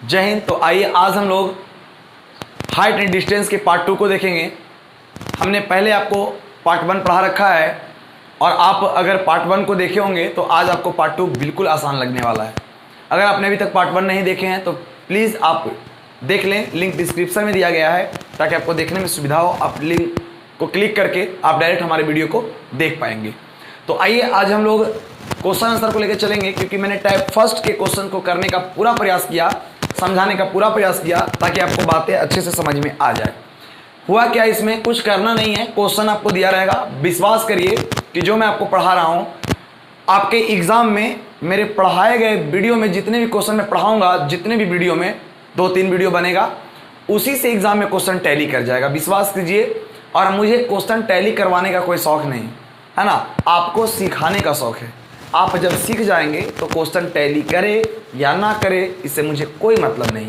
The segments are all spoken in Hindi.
जय हिंद। तो आइए आज हम लोग हाइट एंड डिस्टेंस के पार्ट 2 को देखेंगे। हमने पहले आपको पार्ट 1 पढ़ा रखा है और आप अगर पार्ट 1 को देखे होंगे तो आज आपको पार्ट 2 बिल्कुल आसान लगने वाला है। अगर आपने अभी तक पार्ट 1 नहीं देखे हैं तो प्लीज़ आप देख लें, लिंक डिस्क्रिप्शन में दिया गया है ताकि आपको देखने में सुविधा हो। आप लिंक को क्लिक करके आप डायरेक्ट हमारे वीडियो को देख पाएंगे। तो आइए आज हम लोग क्वेश्चन आंसर को लेकर चलेंगे, क्योंकि मैंने टाइप फर्स्ट के क्वेश्चन को करने का पूरा प्रयास किया, समझाने का पूरा प्रयास किया ताकि आपको बातें अच्छे से समझ में आ जाए। हुआ क्या, इसमें कुछ करना नहीं है, क्वेश्चन आपको दिया रहेगा। विश्वास करिए कि जो मैं आपको पढ़ा रहा हूँ आपके एग्जाम में मेरे पढ़ाए गए वीडियो में जितने भी क्वेश्चन मैं पढ़ाऊंगा, जितने भी वीडियो में 2-3 वीडियो बनेगा उसी से एग्जाम में क्वेश्चन टैली कर जाएगा। विश्वास कीजिए। और मुझे क्वेश्चन टैली करवाने का कोई शौक नहीं है ना, आपको सिखाने का शौक है। आप जब सीख जाएंगे तो क्वेश्चन टैली करे या ना करे इससे मुझे कोई मतलब नहीं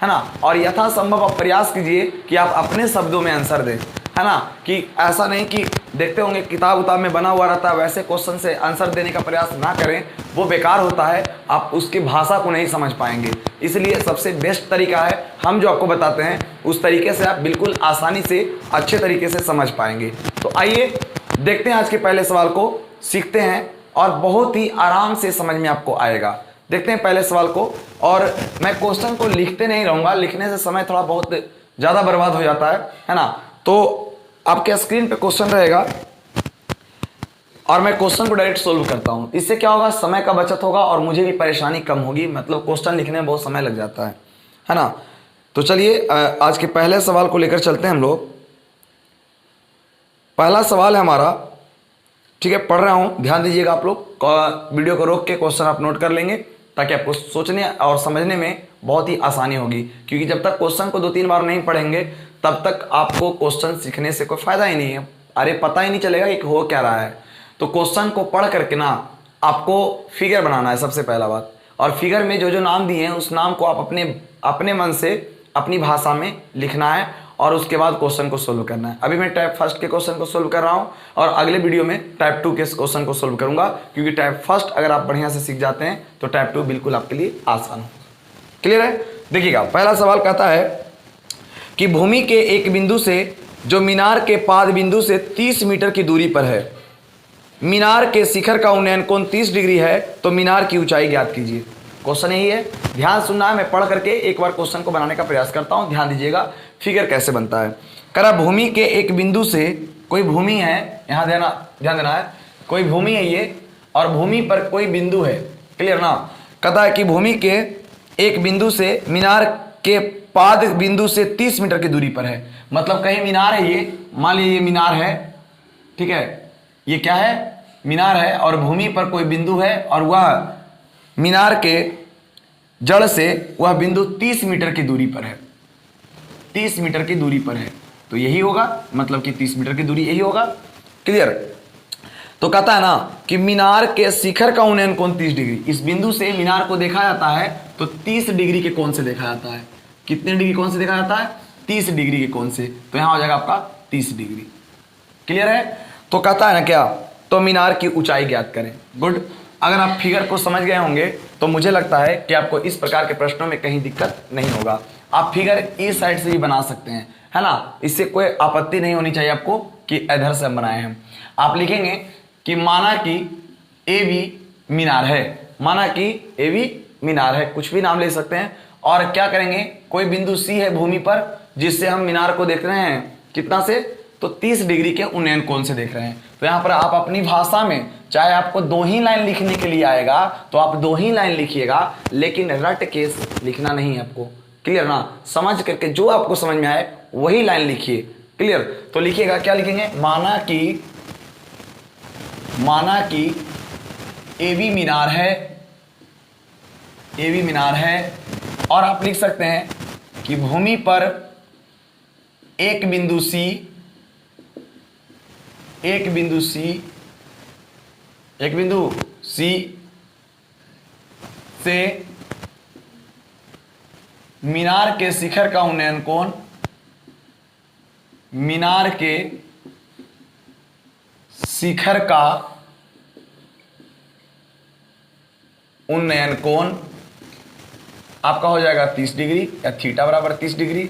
है ना। और यथासंभव आप प्रयास कीजिए कि आप अपने शब्दों में आंसर दें, है ना। कि ऐसा नहीं कि देखते होंगे किताब उताब में बना हुआ रहता है वैसे क्वेश्चन से आंसर देने का प्रयास ना करें, वो बेकार होता है, आप उसकी भाषा को नहीं समझ पाएंगे। इसलिए सबसे बेस्ट तरीका है हम जो आपको बताते हैं उस तरीके से आप बिल्कुल आसानी से अच्छे तरीके से समझ पाएंगे। तो आइए देखते हैं आज के पहले सवाल को, सीखते हैं और बहुत ही आराम से समझ में आपको आएगा। देखते हैं पहले सवाल को। और मैं क्वेश्चन को लिखते नहीं रहूंगा, लिखने से समय थोड़ा बहुत ज़्यादा बर्बाद हो जाता है ना। तो आपके स्क्रीन पे क्वेश्चन रहेगा और मैं क्वेश्चन को डायरेक्ट सोल्व करता हूं। इससे क्या होगा, समय का बचत होगा और मुझे भी परेशानी कम होगी। मतलब क्वेश्चन लिखने में बहुत समय लग जाता है ना। तो चलिए आज के पहले सवाल को लेकर चलते हैं हम लोग। पहला सवाल है हमारा, ठीक है, पढ़ रहा हूं, ध्यान दीजिएगा। आप लोग वीडियो को रोक के क्वेश्चन आप नोट कर लेंगे ताकि आपको सोचने और समझने में बहुत ही आसानी होगी। क्योंकि जब तक क्वेश्चन को 2-3 बार नहीं पढ़ेंगे तब तक आपको क्वेश्चन सीखने से कोई फायदा ही नहीं है। अरे पता ही नहीं चलेगा कि हो क्या रहा है। तो क्वेश्चन को पढ़ करके ना आपको फिगर बनाना है सबसे पहला बात। और फिगर में जो जो नाम दिए हैं उस नाम को आप अपने मन से अपनी भाषा में लिखना है और उसके बाद क्वेश्चन को सोल्व करना है। अभी मैं टाइप फर्स्ट के क्वेश्चन को सोल्व कर रहा हूं और अगले वीडियो में टाइप 2 के क्वेश्चन को सोल्व करूंगा। क्योंकि टाइप फर्स्ट अगर आप बढ़िया से सीख जाते हैं तो टाइप 2 बिल्कुल आपके लिए आसान हो। क्लियर है? देखिएगा पहला सवाल कहता है कि भूमि के एक बिंदु से जो मीनार के पाद बिंदु से 30 मीटर की दूरी पर है, मीनार के शिखर का उन्नयन कोण 30 डिग्री है, तो मीनार की ऊंचाई ज्ञात कीजिए। क्वेश्चन यही है, ध्यान सुनना है। मैं पढ़ करके एक बार क्वेश्चन को बनाने का प्रयास करता हूं, ध्यान दीजिएगा फिगर कैसे बनता है। करा भूमि के एक बिंदु से, कोई भूमि है, यहां ध्यान देना है, कोई भूमि है ये और भूमि पर कोई बिंदु है। क्लियर ना। कहता है कि भूमि के एक बिंदु से मीनार के पाद बिंदु से 30 मीटर की दूरी पर है। मतलब कहीं मीनार है, ये मान लीजिए ये मीनार है, ठीक है, ये क्या है, मीनार है और भूमि पर कोई बिंदु है और वह मीनार के जड़ से वह बिंदु 30 मीटर की दूरी पर है। 30 मीटर की दूरी पर है तो यही होगा, मतलब कि 30 मीटर की दूरी यही होगा। क्लियर। तो कहता है ना कि मीनार के शिखर का उन्नयन कोण 30 डिग्री। इस बिंदु से मीनार को देखा जाता है तो 30 डिग्री के कोण से देखा जाता है। कितने डिग्री कोण से देखा जाता है? 30 डिग्री के कोण से। तो यहां हो जाएगा आपका 30 डिग्री। क्लियर है? तो कहता है ना क्या, तो मीनार की ऊंचाई ज्ञात करें। गुड। अगर आप फिगर को समझ गए होंगे तो मुझे लगता है कि आपको इस प्रकार के प्रश्नों में कहीं दिक्कत नहीं होगा। आप फिगर इस साइड से भी बना सकते हैं, है ना। इससे कोई आपत्ति नहीं होनी चाहिए आपको कि इधर से हम बनाए हैं। आप लिखेंगे कि माना कि AB मीनार है, माना कि AB मीनार है, कुछ भी नाम ले सकते हैं। और क्या करेंगे, कोई बिंदु C है भूमि पर जिससे हम मीनार को देख रहे हैं, कितना से, तो 30 डिग्री के उन्नयन कोण से देख रहे हैं। तो यहां पर आप अपनी भाषा में, चाहे आपको 2 ही लाइन लिखने के लिए आएगा तो आप 2 ही लाइन लिखिएगा, लेकिन रट के लिखना नहीं है आपको। क्लियर ना। समझ करके जो आपको समझ में आए वही लाइन लिखिए। क्लियर। तो लिखिएगा, क्या लिखेंगे, माना कि AB मीनार है, AB मीनार है। और आप लिख सकते हैं कि भूमि पर एक बिंदु C, एक बिंदु C से मीनार के शिखर का उन्नयन कोण, मीनार के शिखर का उन्नयन कोण आपका हो जाएगा 30 डिग्री या थीटा बराबर 30 डिग्री,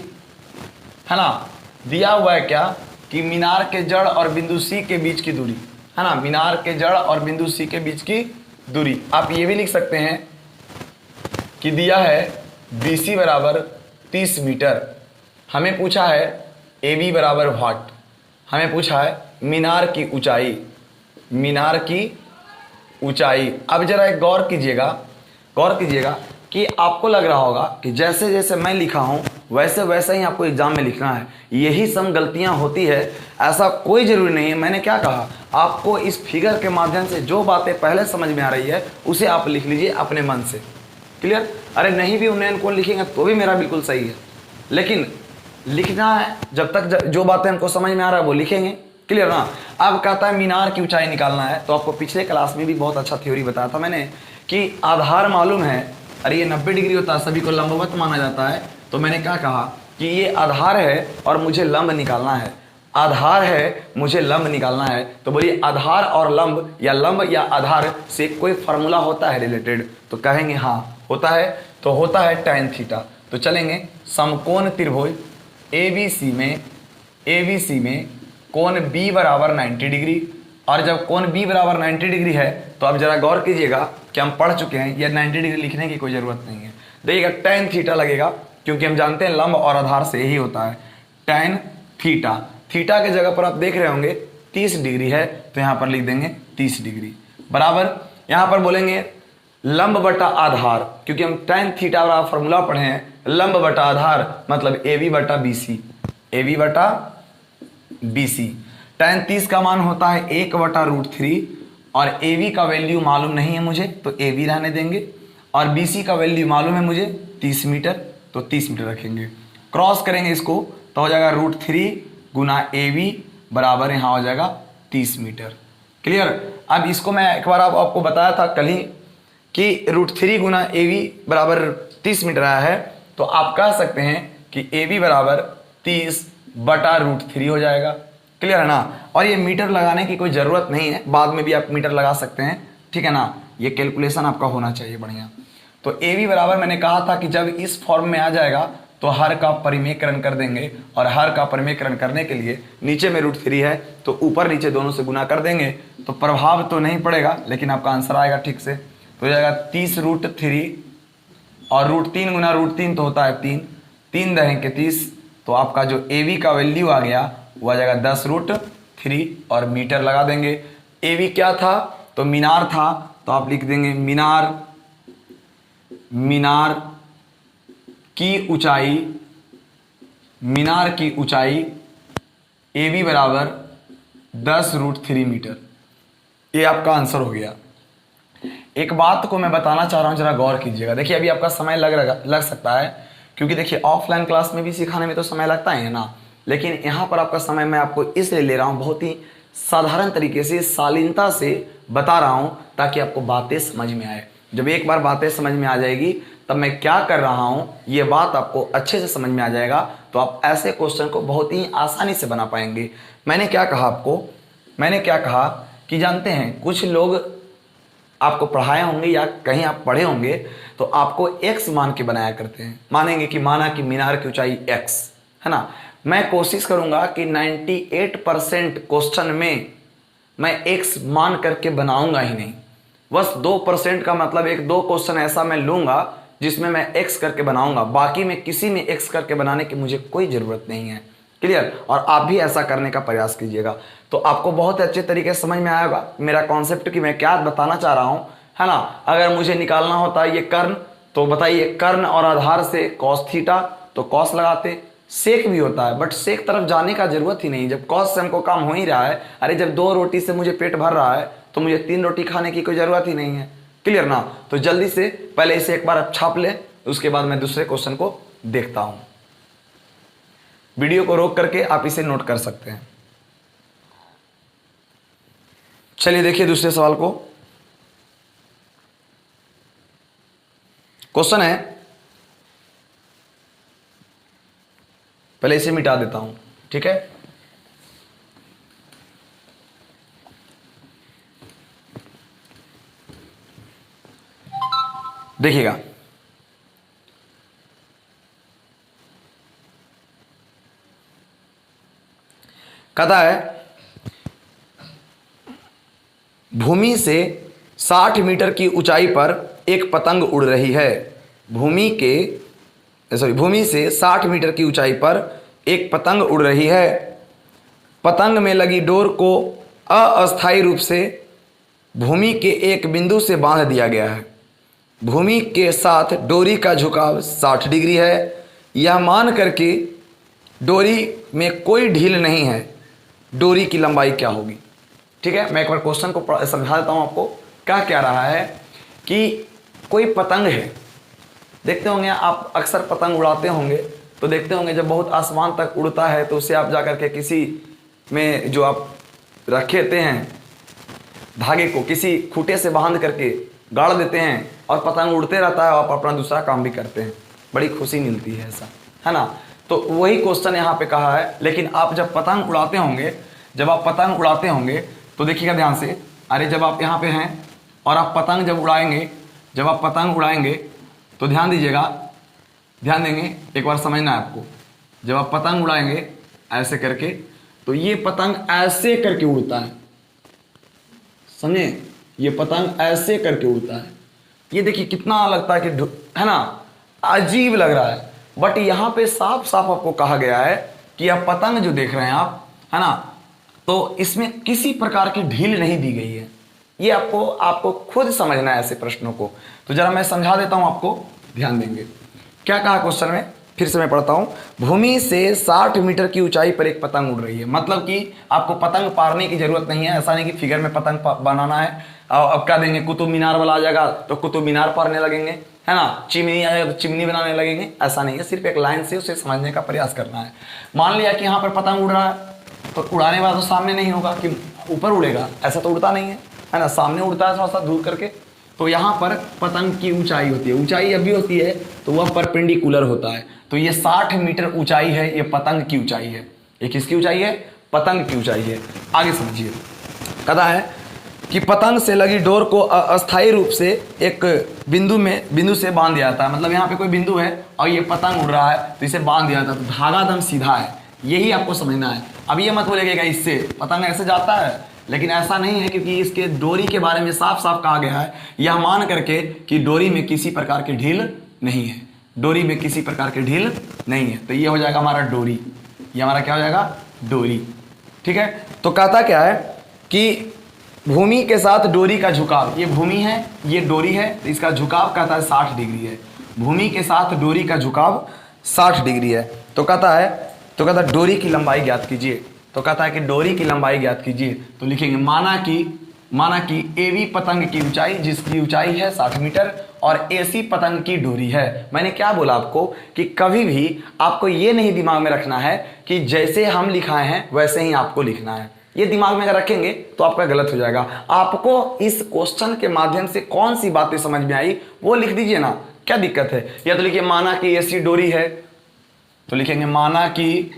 है ना। दिया हुआ है क्या कि मीनार के जड़ और बिंदु सी के बीच की दूरी, है ना, मीनार के जड़ और बिंदु सी के बीच की दूरी। आप ये भी लिख सकते हैं कि दिया है BC बराबर 30 मीटर, हमें पूछा है AB बराबर वाट, हमें पूछा है मीनार की ऊंचाई, मीनार की ऊंचाई। अब जरा एक गौर कीजिएगा कि आपको लग रहा होगा कि जैसे जैसे मैं लिखा हूं वैसे वैसे ही आपको एग्जाम में लिखना है। यही सम गलतियां होती है, ऐसा कोई जरूरी नहीं है। मैंने क्या कहा, आपको इस फिगर के माध्यम से जो बातें पहले समझ में आ रही है उसे आप लिख लीजिए अपने मन से। क्लियर। अरे नहीं भी उन्नयन कोण लिखेंगे तो भी मेरा बिल्कुल सही है, लेकिन लिखना है जब तक जो बातें हमको समझ में आ रहा है वो लिखेंगे। क्लियर ना। अब कहता है मीनार की ऊंचाई निकालना है, तो आपको पिछले क्लास में भी बहुत अच्छा थ्योरी बताया था मैंने कि आधार मालूम है, अरे ये 90 डिग्री होता है, सभी को लंबवत माना जाता है। तो मैंने क्या कहा कि ये आधार है और मुझे लंब निकालना है, आधार है मुझे लंब निकालना है। तो बोलिए आधार और लंब या आधार से कोई फार्मूला होता है रिलेटेड, तो कहेंगे हाँ होता है, तो होता है tan थीटा। तो चलेंगे समकोण त्रिभुज ABC में कोण B बराबर 90 डिग्री, और जब कोण B बराबर 90 डिग्री है तो अब जरा गौर कीजिएगा कि हम पढ़ चुके हैं, यह 90 डिग्री लिखने की कोई ज़रूरत नहीं है। देखिएगा tan थीटा लगेगा, क्योंकि हम जानते हैं लंब और आधार से ही होता है। tan थीटा, थीटा के जगह पर आप देख रहे होंगे 30 डिग्री है, तो यहाँ पर लिख देंगे 30 डिग्री बराबर, यहाँ पर बोलेंगे लंब बटा आधार, क्योंकि हम tan थीटा वाला फॉर्मूला पढ़े हैं, लंब बटा आधार मतलब AB बटा BC। tan 30 का मान होता है 1/√3, और AB का वैल्यू मालूम नहीं है मुझे, तो AB रहने देंगे, और BC का वैल्यू मालूम है मुझे 30 मीटर, तो 30 मीटर रखेंगे। क्रॉस करेंगे इसको तो हो जाएगा √3 गुना AB बराबर यहाँ हो जाएगा 30 मीटर। क्लियर। अब इसको मैं एक बार आपको बताया था कल ही कि √3 गुना AB बराबर 30 मीटर आया है, तो आप कह सकते हैं कि AB बराबर 30/√3 हो जाएगा। क्लियर है ना। और ये मीटर लगाने की कोई ज़रूरत नहीं है, बाद में भी आप मीटर लगा सकते हैं, ठीक है ना। ये कैलकुलेशन आपका होना चाहिए बढ़िया। तो AB बराबर मैंने कहा था कि जब इस फॉर्म में आ जाएगा तो हर का परिमेयकरण कर देंगे, और हर का परिमेयकरण करने के लिए नीचे में √3 है तो ऊपर नीचे दोनों से गुना कर देंगे, तो प्रभाव तो नहीं पड़ेगा लेकिन आपका आंसर आएगा ठीक से। तो हो जाएगा 30√3, और √3 गुना √3 तो होता है 3, 3 दहें के 30, तो आपका जो AB का वैल्यू आ गया वो आ जाएगा 10√3, और मीटर लगा देंगे। AB क्या था, तो मीनार था, तो आप लिख देंगे मीनार की ऊंचाई AB बराबर 10√3 मीटर। ये आपका आंसर हो गया। एक बात को मैं बताना चाह रहा हूं, जरा गौर कीजिएगा। देखिए अभी आपका समय लग सकता है, क्योंकि देखिए ऑफलाइन क्लास में भी सिखाने में तो समय लगता है ना, लेकिन यहाँ पर आपका समय मैं आपको इसलिए ले रहा हूँ, बहुत ही साधारण तरीके से शालीनता से बता रहा हूँ ताकि आपको बातें समझ में आए। जब एक बार बातें समझ में आ जाएगी तब मैं क्या कर रहा हूँ ये बात आपको अच्छे से समझ में आ जाएगा, तो आप ऐसे क्वेश्चन को बहुत ही आसानी से बना पाएंगे। मैंने क्या कहा कि जानते हैं कुछ लोग आपको पढ़ाए होंगे या कहीं आप पढ़े होंगे तो आपको x मान के बनाया करते हैं, मानेंगे कि माना कि मीनार की ऊंचाई x है ना। मैं कोशिश करूंगा कि 98% क्वेश्चन में मैं x मान करके बनाऊंगा ही नहीं, बस 2% का मतलब 1-2 क्वेश्चन ऐसा मैं लूंगा जिसमें मैं x करके बनाऊंगा, बाकी में किसी में x करके बनाने की मुझे कोई ज़रूरत नहीं है। क्लियर। और आप भी ऐसा करने का प्रयास कीजिएगा तो आपको बहुत अच्छे तरीके से समझ में आएगा मेरा कॉन्सेप्ट कि मैं क्या बताना चाह रहा हूँ, है ना। अगर मुझे निकालना होता है ये कर्ण, तो बताइए कर्ण और आधार से cos थीटा, तो cos लगाते। सेक भी होता है बट सेक तरफ जाने का जरूरत ही नहीं, जब cos से हमको काम हो ही रहा है। अरे जब 2 रोटी से मुझे पेट भर रहा है तो मुझे 3 रोटी खाने की कोई ज़रूरत ही नहीं है। क्लियर ना। तो जल्दी से पहले इसे एक बार आप छाप ले, उसके बाद मैं दूसरे क्वेश्चन को देखता हूं। वीडियो को रोक करके आप इसे नोट कर सकते हैं। चलिए देखिए दूसरे सवाल को। क्वेश्चन है, पहले इसे मिटा देता हूं, ठीक है। देखिएगा कहता है भूमि से 60 मीटर की ऊंचाई पर एक पतंग उड़ रही है। भूमि से 60 मीटर की ऊंचाई पर एक पतंग उड़ रही है। पतंग में लगी डोर को अस्थायी रूप से भूमि के एक बिंदु से बांध दिया गया है। भूमि के साथ डोरी का झुकाव 60 डिग्री है। यह मान करके डोरी में कोई ढील नहीं है, डोरी की लंबाई क्या होगी। ठीक है, मैं एक बार क्वेश्चन को समझा देता हूं आपको। क्या कह रहा है कि कोई पतंग है, देखते होंगे आप अक्सर पतंग उड़ाते होंगे तो देखते होंगे जब बहुत आसमान तक उड़ता है तो उसे आप जाकर के किसी में जो आप रखेते हैं धागे को किसी खूंटे से बांध करके गाड़ देते हैं और पतंग उड़ते रहता है और आप अपना दूसरा काम भी करते हैं, बड़ी खुशी मिलती है, ऐसा है ना। तो वही क्वेश्चन यहाँ पे कहा है। लेकिन आप जब पतंग उड़ाते होंगे, तो देखिएगा ध्यान से। अरे जब आप यहाँ पे हैं और आप पतंग जब आप पतंग उड़ाएंगे तो ध्यान दीजिएगा, ध्यान देंगे, एक बार समझना है आपको। जब आप पतंग उड़ाएंगे ऐसे करके तो ये पतंग ऐसे करके उड़ता है, समझे, ये पतंग ऐसे करके उड़ता है। ये देखिए कितना लगता है कि है ना, अजीब लग रहा है। बट यहाँ पे साफ साफ आपको कहा गया है कि यह पतंग जो देख रहे हैं आप, है ना, तो इसमें किसी प्रकार की ढील नहीं दी गई है। ये आपको खुद समझना है ऐसे प्रश्नों को। तो जरा मैं समझा देता हूं आपको, ध्यान देंगे। क्या कहा क्वेश्चन में, फिर से मैं पढ़ता हूं। भूमि से 60 मीटर की ऊंचाई पर एक पतंग उड़ रही है। मतलब कि आपको पतंग पारने की जरूरत नहीं है। ऐसा नहीं कि फिगर में पतंग बनाना है। अब क्या देंगे, कुतुब मीनार वाला आ जाएगा तो कुतुब मीनार पारने लगेंगे, है ना, चिमनी आ जाएगा तो चिमनी बनाने लगेंगे। ऐसा नहीं है, सिर्फ एक लाइन से उसे समझने का प्रयास करना है। मान लिया कि यहाँ पर पतंग उड़ रहा है तो उड़ाने वाला तो सामने नहीं होगा कि ऊपर उड़ेगा, ऐसा तो उड़ता नहीं है ना, सामने उड़ता है थोड़ा सा दूर करके। तो यहाँ पर पतंग की ऊंचाई होती है, ऊंचाई अभी होती है तो वह परपेंडिकुलर होता है। तो ये 60 मीटर ऊंचाई है, ये पतंग की ऊंचाई है। ये किसकी ऊंचाई है, पतंग की ऊंचाई है। आगे समझिए, कहता है कि पतंग से लगी डोर को अस्थायी रूप से एक बिंदु से बांध दिया जाता है। मतलब यहाँ पे कोई बिंदु है और ये पतंग उड़ रहा है तो इसे बांध दिया जाता है, तो धागा दम सीधा है, यही आपको समझना है। अब ये मत बोलेगा इससे पतंग ऐसे जाता है, लेकिन ऐसा नहीं है, क्योंकि इसके डोरी के बारे में साफ साफ कहा गया है, यह मान करके कि डोरी में किसी प्रकार की ढील नहीं है, डोरी में किसी प्रकार की ढील नहीं है। तो ये हो जाएगा हमारा डोरी, ये हमारा क्या हो जाएगा, डोरी। ठीक है, तो कहता क्या है कि भूमि के साथ डोरी का झुकाव, ये भूमि है, ये डोरी है, तो इसका झुकाव कहता है 60 डिग्री है। भूमि के साथ डोरी का झुकाव 60 डिग्री है। तो कहता है डोरी की लंबाई ज्ञात कीजिए। तो कहता है कि डोरी की लंबाई ज्ञात कीजिए। तो लिखेंगे माना कि एवी पतंग की ऊंचाई, जिसकी ऊंचाई है 60 मीटर, और एसी पतंग की डोरी है। मैंने क्या बोला आपको कि कभी भी आपको ये नहीं दिमाग में रखना है कि जैसे हम लिखाए हैं वैसे ही आपको लिखना है। ये दिमाग में अगर रखेंगे तो आपका गलत हो जाएगा। आपको इस क्वेश्चन के माध्यम से कौन सी बातें समझ में आई वो लिख दीजिए ना, क्या दिक्कत है। या तो लिखिए माना कि एसी डोरी है, तो लिखेंगे माना कि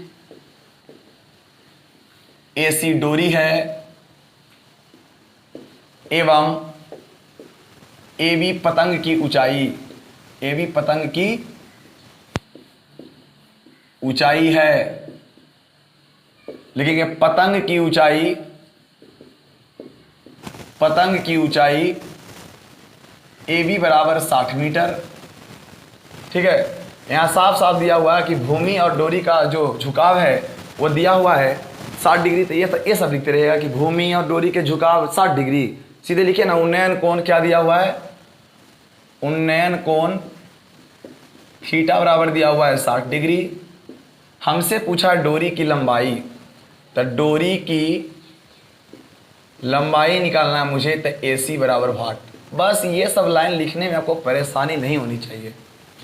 एसी डोरी है एवं एवी पतंग की ऊंचाई, एवी पतंग की ऊंचाई है। लिखेंगे पतंग की ऊंचाई एवी बराबर 60 मीटर। ठीक है, यहां साफ साफ दिया हुआ है कि भूमि और डोरी का जो झुकाव है वो दिया हुआ है 60 डिग्री। तो ये सब लिखते रहेगा कि भूमि और डोरी के झुकाव 60 डिग्री। सीधे लिखिए ना, उन्नयन कोण क्या दिया हुआ है, उन्नयन कोण थीटा बराबर दिया हुआ है 60 डिग्री। हमसे पूछा डोरी की लंबाई, तो डोरी की लंबाई निकालना है मुझे, तो AC बराबर वाट। बस ये सब लाइन लिखने में आपको परेशानी नहीं होनी चाहिए।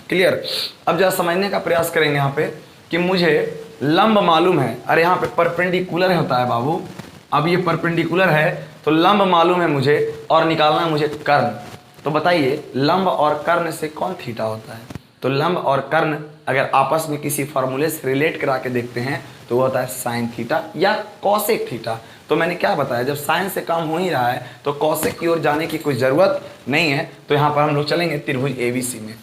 क्लियर। अब जरा समझने का प्रयास करेंगे यहाँ पे कि मुझे लंब मालूम है। अरे यहाँ पे परपेंडिकुलर होता है बाबू, अब ये परपेंडिकुलर है तो लंब मालूम है मुझे और निकालना है मुझे कर्ण। तो बताइए लंब और कर्ण से कौन थीटा होता है। तो लंब और कर्ण अगर आपस में किसी फार्मूले से रिलेट करा के देखते हैं तो वो होता है साइन थीटा या कॉसेक थीटा। तो मैंने क्या बताया, जब साइन से काम हो ही रहा है तो कॉसेक की ओर जाने की कोई ज़रूरत नहीं है। तो यहाँ पर हम लोग चलेंगे त्रिभुज ABC में,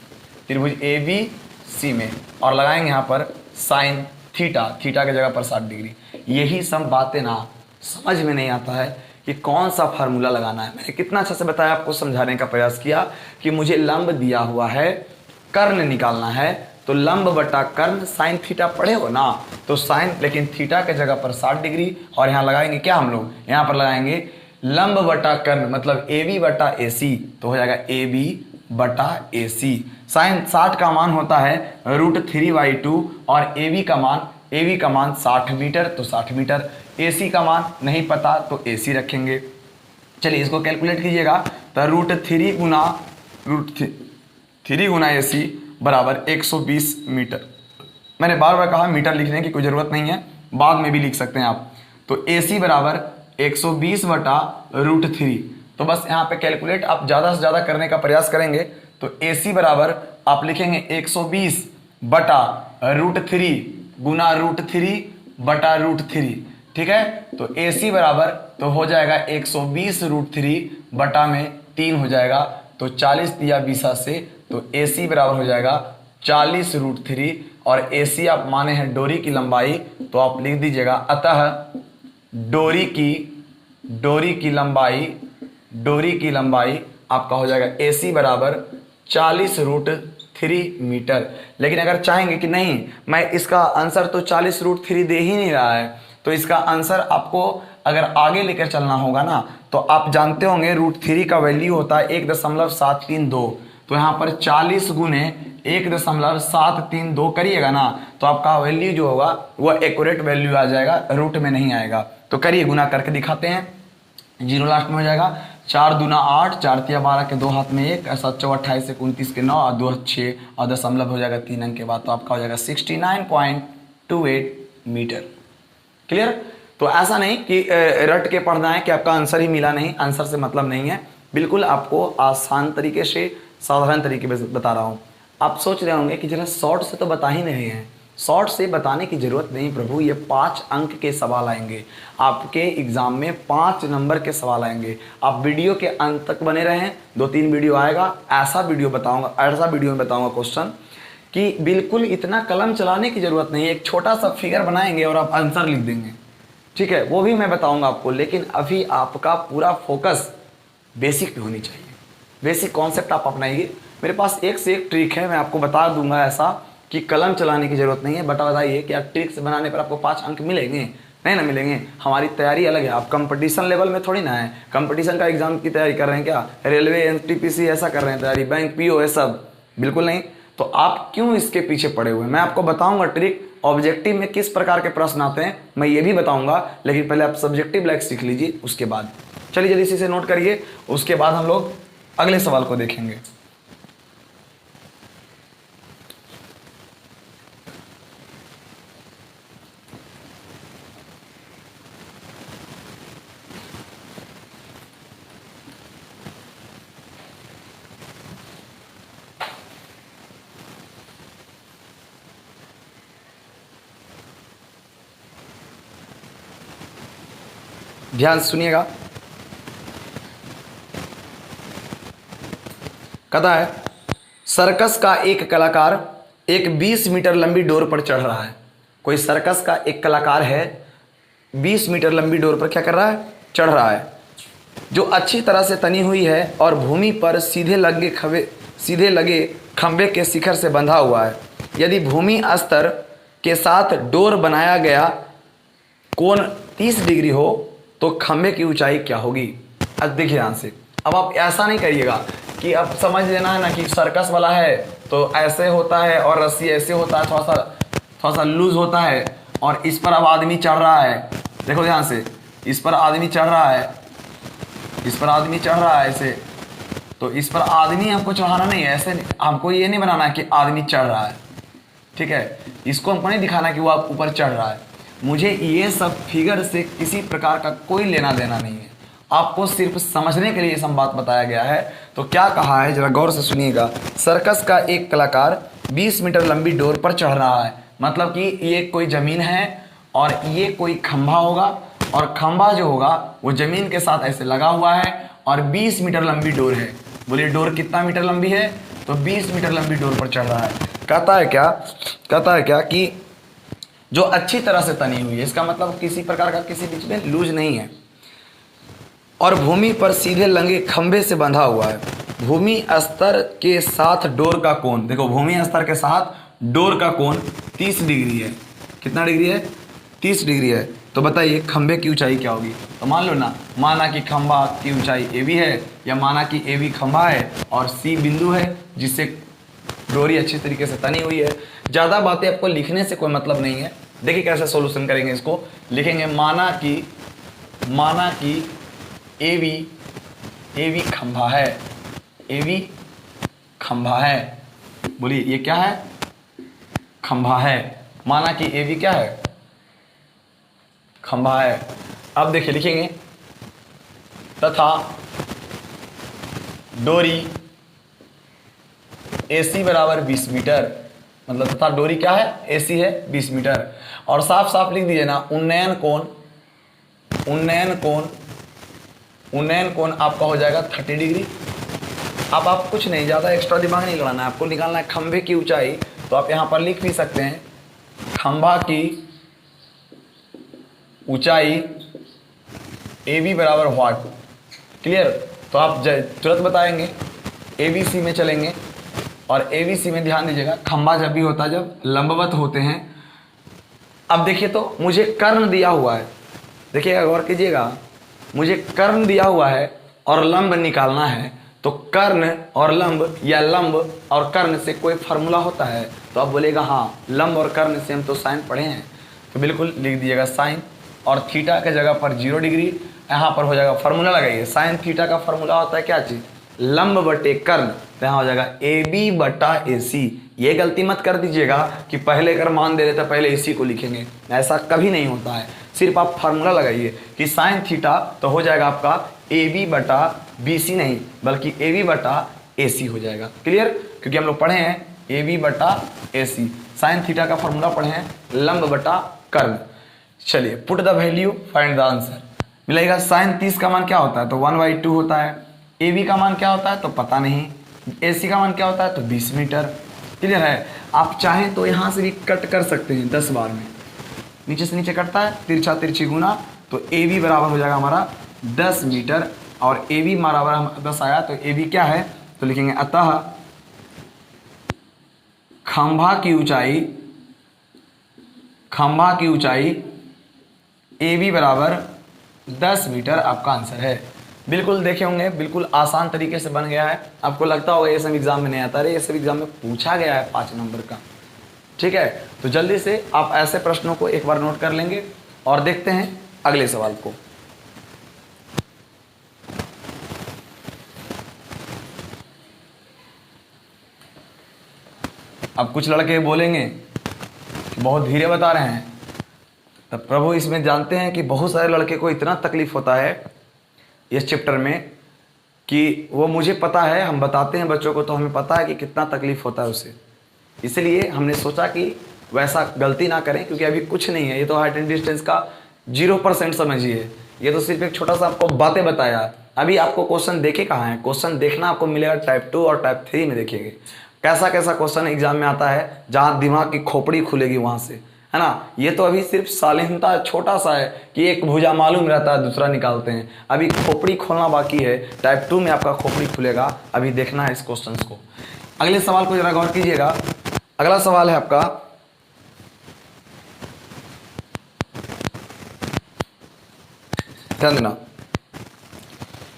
त्रिभुज ABC में, और लगाएंगे यहाँ पर साइन थीटा, थीटा की जगह पर 60 डिग्री। यही सब बातें ना समझ में नहीं आता है कि कौन सा फार्मूला लगाना है। मैंने कितना अच्छा से बताया, आपको समझाने का प्रयास किया कि मुझे लंब दिया हुआ है, कर्ण निकालना है, तो लंब बटा कर्ण साइन थीटा पढ़े हो ना, तो साइन, लेकिन थीटा के जगह पर 60 डिग्री, और यहाँ लगाएंगे क्या हम लोग, यहाँ पर लगाएंगे लंब बटा कर्ण, मतलब ए बी बटा ए सी, तो हो जाएगा ए बी बटा ए सी। साइन 60 का मान होता है √3/2 और ए बी का मान 60 मीटर, तो 60 मीटर। ए सी का मान नहीं पता तो ए सी रखेंगे। चलिए इसको कैलकुलेट कीजिएगा, तो √3 गुना ए सी बराबर 120 मीटर। मैंने बार बार कहा मीटर लिखने की कोई ज़रूरत नहीं है, बाद में भी लिख सकते हैं आप। तो ए सी बराबर 120 बटा √3, तो बस यहाँ पे कैलकुलेट आप ज़्यादा से ज़्यादा करने का प्रयास करेंगे, तो ए सी बराबर आप लिखेंगे 120 बटा √3 गुना √3 बटा √3, ठीक है। तो ए सी बराबर तो हो जाएगा 120 √3 बटा में 3 हो जाएगा, तो 40 दिया 20 से, तो ए सी बराबर हो जाएगा 40 √3, और ए सी आप माने हैं डोरी की लंबाई, तो आप लिख दीजिएगा अतः डोरी की लंबाई आपका हो जाएगा ए सी बराबर 40 √3 मीटर। लेकिन अगर चाहेंगे कि नहीं मैं इसका आंसर तो 40 √3 दे ही नहीं रहा है, तो इसका आंसर आपको अगर आगे लेकर चलना होगा ना, तो आप जानते होंगे √3 का वैल्यू होता है 1.732, तो यहाँ पर 40 गुने 1.732 करिएगा ना, तो आपका वैल्यू जो होगा वह एक्यूरेट वैल्यू आ जाएगा, रूट में नहीं आएगा। तो करिए, गुना करके दिखाते हैं, 0 लास्ट में हो जाएगा, 4 दूना 8, 4 तिया 12 के 2 हाथ में 1, 7 चौ 28 से 29 के 9 और 2 6 और दशमलव हो जाएगा 3 अंक के बाद, तो आपका हो जाएगा 69.28 मीटर। क्लियर। तो ऐसा नहीं कि रट के पढ़ना है कि आपका आंसर ही मिला नहीं, आंसर से मतलब नहीं है, बिल्कुल आपको आसान तरीके से, साधारण तरीके में बता रहा हूँ। आप सोच रहे होंगे कि जरा शॉर्ट से तो बता ही नहीं है, शॉर्ट से बताने की जरूरत नहीं प्रभु, ये 5 अंक के सवाल आएंगे आपके एग्जाम में, 5 नंबर के सवाल आएंगे। आप वीडियो के अंत तक बने रहें, 2-3 वीडियो आएगा, ऐसा वीडियो में बताऊंगा क्वेश्चन कि बिल्कुल इतना कलम चलाने की जरूरत नहीं है, एक छोटा सा फिगर बनाएंगे और आप आंसर लिख देंगे, ठीक है, वो भी मैं बताऊंगा आपको। लेकिन अभी आपका पूरा फोकस बेसिक पे होनी चाहिए, बेसिक कॉन्सेप्ट आप अपनाइए। मेरे पास एक से एक ट्रिक है, मैं आपको बता दूंगा ऐसा कि कलम चलाने की जरूरत नहीं है। बताइए कि आप ट्रिक्स बनाने पर आपको 5 अंक मिलेंगे? नहीं ना मिलेंगे। हमारी तैयारी अलग है, आप कंपटीशन लेवल में थोड़ी ना है, कंपटीशन का एग्जाम की तैयारी कर रहे हैं क्या, रेलवे एनटीपीसी ऐसा कर रहे हैं तैयारी, बैंक पीओ ये सब बिल्कुल नहीं। तो आप क्यों इसके पीछे पड़े हुए हैं, मैं आपको बताऊंगा ट्रिक। ऑब्जेक्टिव में किस प्रकार के प्रश्न आते हैं मैं ये भी बताऊंगा, लेकिन पहले आप सब्जेक्टिव लाइक सीख लीजिए, उसके बाद चलिए जल्दी से नोट करिए, उसके बाद हम लोग अगले सवाल को देखेंगे। ध्यान से सुनिएगा। कहता है सर्कस का एक कलाकार एक 20 मीटर लंबी डोर पर चढ़ रहा है। कोई सर्कस का एक कलाकार है, 20 मीटर लंबी डोर पर क्या कर रहा है, चढ़ रहा है, जो अच्छी तरह से तनी हुई है और भूमि पर सीधे लगे खंभे के शिखर से बंधा हुआ है। यदि भूमि स्तर के साथ डोर बनाया गया कोण 30 डिग्री हो तो खंभे की ऊंचाई क्या होगी। अब देखिए ध्यान से, अब आप ऐसा नहीं करिएगा कि अब समझ लेना है ना कि सर्कस वाला है तो ऐसे होता है और रस्सी ऐसे होता है, थोड़ा सा लूज होता है, और इस पर अब आदमी चढ़ रहा है। देखो ध्यान से, इस पर आदमी चढ़ रहा है, इस पर आदमी चढ़ रहा है ऐसे, तो इस पर आदमी हमको चढ़ाना नहीं है, ऐसे हमको ये नहीं बनाना है कि आदमी चढ़ रहा है, ठीक है, इसको हमको नहीं दिखाना कि वो आप ऊपर चढ़ रहा है। मुझे ये सब फिगर से किसी प्रकार का कोई लेना देना नहीं है, आपको सिर्फ समझने के लिए ये सब बात बताया गया है। तो क्या कहा है जरा गौर से सुनिएगा, सर्कस का एक कलाकार 20 मीटर लंबी डोर पर चढ़ रहा है, मतलब कि ये कोई जमीन है और ये कोई खंभा होगा, और खंभा जो होगा वो जमीन के साथ ऐसे लगा हुआ है और 20 मीटर लंबी डोर है। बोलिए डोर कितना मीटर लंबी है, तो 20 मीटर लंबी डोर पर चढ़ रहा है। कहता है क्या कि जो अच्छी तरह से तनी हुई है, इसका मतलब किसी प्रकार का किसी बीच में लूज नहीं है, और भूमि पर सीधे लंगे खंभे से बंधा हुआ है। भूमि स्तर के साथ डोर का कोण, देखो भूमि स्तर के साथ डोर का कोण 30 डिग्री है। कितना डिग्री है? 30 डिग्री है। तो बताइए खंभे की ऊंचाई क्या होगी? तो मान लो ना, माना कि खंभा की ऊंचाई AB है, या माना कि AB खंभा है और C बिंदु है जिससे डोरी अच्छी तरीके से तनी हुई है। ज़्यादा बातें आपको लिखने से कोई मतलब नहीं है। देखिए कैसे सॉल्यूशन करेंगे इसको। लिखेंगे माना कि AB खंभा है, AB खंभा है। बोलिए ये क्या है? खंभा है। माना कि AB क्या है? खंभा है। अब देखिए लिखेंगे तथा डोरी AC बराबर 20 मीटर, मतलब तथा डोरी क्या है? AC है 20 मीटर। और साफ साफ लिख दीजिए ना, उन्नयन कोण आपका हो जाएगा 30 डिग्री। अब आप कुछ नहीं, ज़्यादा एक्स्ट्रा दिमाग नहीं लगाना है, आपको निकालना है खंभे की ऊंचाई। तो आप यहाँ पर लिख भी सकते हैं खंभा की ऊंचाई AB बराबर व्हाट। क्लियर? तो आप तुरंत बताएंगे, ABC में चलेंगे, और ABC में ध्यान दीजिएगा, खंभा जब भी होता है जब लंबवत होते हैं। अब देखिए तो मुझे कर्ण दिया हुआ है, देखिए गौर कीजिएगा, मुझे कर्ण दिया हुआ है और लंब निकालना है। तो कर्ण और लंब या लंब और कर्ण से कोई फार्मूला होता है? तो आप बोलेगा हाँ, लंब और कर्ण से हम तो साइन पढ़े हैं। तो बिल्कुल लिख दीजिएगा साइन, और थीटा के जगह पर 0 डिग्री। यहाँ पर हो जाएगा फार्मूला लगाइए, साइन थीटा का फार्मूला होता है क्या चीज़? लंब बटे कर्ण। तो यहाँ हो जाएगा AB बटा AC। ये गलती मत कर दीजिएगा कि पहले अगर मान दे रहे तो पहले AC को लिखेंगे, ऐसा कभी नहीं होता है। सिर्फ आप फार्मूला लगाइए कि साइन थीटा तो हो जाएगा आपका AB बटा BC, नहीं बल्कि AB बटा AC हो जाएगा। क्लियर? क्योंकि हम लोग पढ़े हैं AB बटा AC, साइन थीटा का फार्मूला पढ़े हैं लंब बटा कर्ण। चलिए put the value, find the answer. मिलेगा साइन 30 का मान क्या होता है? तो 1/2 होता है। AB का मान क्या होता है? तो पता नहीं। AC का मान क्या होता है? तो 20 मीटर। क्लियर है? आप चाहें तो यहाँ से भी कट कर सकते हैं 10 बार में, नीचे से नीचे कटता है, तिरछा तिरछी गुना। तो AB बराबर हो जाएगा हमारा 10 मीटर, और AB बराबर 10 आया। तो AB क्या है? तो लिखेंगे अतः खंभा की ऊंचाई AB बराबर 10 मीटर आपका आंसर है। बिल्कुल देखे होंगे, बिल्कुल आसान तरीके से बन गया है। आपको लगता होगा ये सब एग्जाम में नहीं आता, अरे ये सब एग्जाम में पूछा गया है 5 नंबर का। ठीक है, तो जल्दी से आप ऐसे प्रश्नों को एक बार नोट कर लेंगे और देखते हैं अगले सवाल को। अब कुछ लड़के बोलेंगे कि बहुत धीरे बता रहे हैं, तब प्रभु इसमें जानते हैं कि बहुत सारे लड़के को इतना तकलीफ होता है इस चैप्टर में कि वो मुझे पता है, हम बताते हैं बच्चों को तो हमें पता है कि कितना तकलीफ होता है उसे। इसलिए हमने सोचा कि वैसा गलती ना करें, क्योंकि अभी कुछ नहीं है, ये तो हाइट एंड डिस्टेंस का 0% समझिए। ये तो सिर्फ एक छोटा सा आपको बातें बताया। अभी आपको क्वेश्चन देखे कहाँ हैं? क्वेश्चन देखना आपको मिलेगा टाइप 2 और टाइप 3 में। देखिएगा कैसा कैसा क्वेश्चन एग्जाम में आता है, जहाँ दिमाग की खोपड़ी खुलेगी वहाँ से, है ना। ये तो अभी सिर्फ सालिनता छोटा सा है कि एक भुजा मालूम रहता है, दूसरा निकालते हैं। अभी खोपड़ी खोलना बाकी है, टाइप 2 में आपका खोपड़ी खुलेगा। अभी देखना है इस क्वेश्चन को। अगले सवाल को जरा गौर कीजिएगा। अगला सवाल है आपका, ध्यान देना।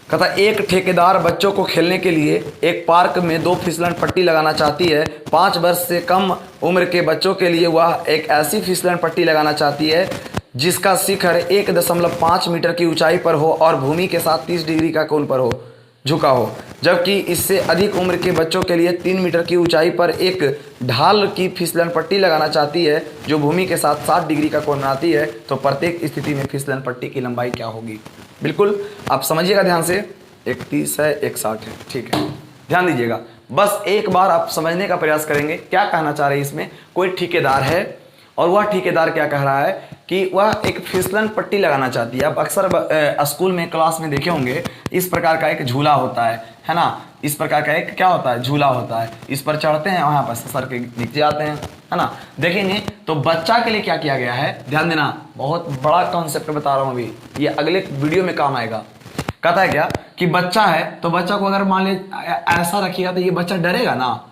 कहता एक ठेकेदार बच्चों को खेलने के लिए एक पार्क में 2 फिसलन पट्टी लगाना चाहती है। 5 वर्ष से कम उम्र के बच्चों के लिए वह एक ऐसी फिसलन पट्टी लगाना चाहती है जिसका शिखर 1.5 मीटर की ऊंचाई पर हो और भूमि के साथ 30 डिग्री का कोण पर हो झुका हो, जबकि इससे अधिक उम्र के बच्चों के लिए 3 मीटर की ऊंचाई पर एक ढाल की फिसलन पट्टी लगाना चाहती है जो भूमि के साथ 60 डिग्री का कोण बनाती है। तो प्रत्येक स्थिति में फिसलन पट्टी की लंबाई क्या होगी? बिल्कुल आप समझिएगा ध्यान से। एक 30 है, एक 60 है, ठीक है, ध्यान दीजिएगा। बस एक बार आप समझने का प्रयास करेंगे क्या कहना चाह रहे हैं इसमें। कोई ठेकेदार है और वह ठेकेदार क्या कह रहा है कि वह एक फिसलन पट्टी लगाना चाहती है। आप अक्सर स्कूल में क्लास में देखे होंगे इस प्रकार का एक झूला होता है ना, इस प्रकार का एक क्या होता है, झूला होता है। इस पर चढ़ते हैं, वहाँ पर सर के नीचे आते हैं, है ना। देखेंगे तो बच्चा के लिए क्या किया गया है, ध्यान देना, बहुत बड़ा कॉन्सेप्ट बता रहा हूँ अभी, ये अगले वीडियो में काम आएगा। कहता है क्या कि बच्चा है तो बच्चा को अगर मान ले ऐसा रखिएगा तो ये बच्चा डरेगा ना,